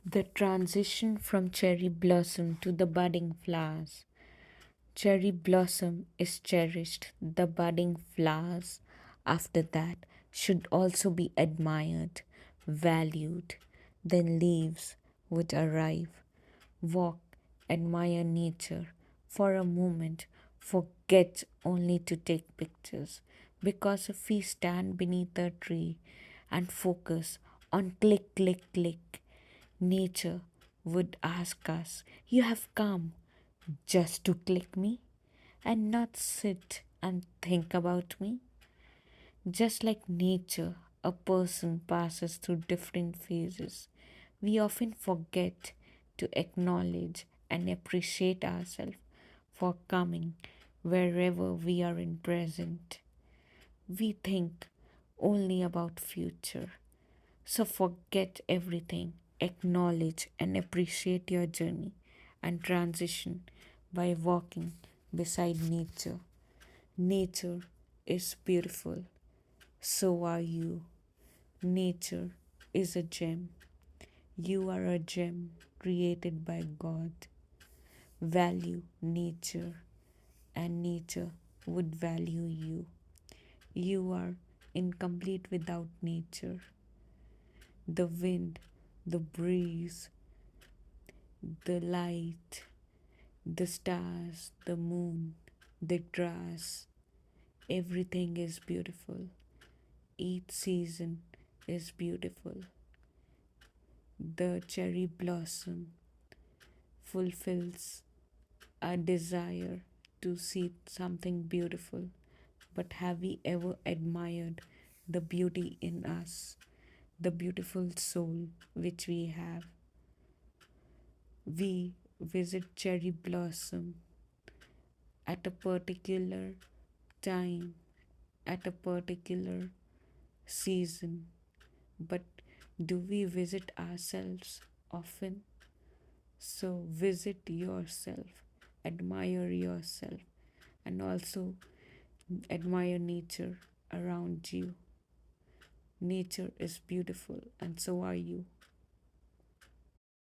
The transition from cherry blossom to the budding flowers. Cherry blossom is cherished. The budding flowers after that should also be admired, valued. Then leaves would arrive. Walk, admire nature for a moment, forget only to take pictures. Because if we stand beneath a tree and focus on click, click, click, nature would ask us, "You have come just to click me and not sit and think about me?" Just like nature, a person passes through different phases. We often forget to acknowledge and appreciate ourselves for coming wherever we are in present. We think only about future. So forget everything, acknowledge and appreciate your journey and transition by walking beside nature. Nature is beautiful. So are you. Nature is a gem. You are a gem created by God. Value nature, and nature would value you. You are incomplete without nature. The wind, the breeze, the light, the stars, the moon, the grass, everything is beautiful. Each season is beautiful. The cherry blossom fulfills our desire to see something beautiful. But have we ever admired the beauty in us, the beautiful soul which we have? We visit cherry blossom at a particular time, at a particular season, but do we visit ourselves often? So visit yourself, admire yourself, and also admire nature around you. Nature is beautiful, and so are you.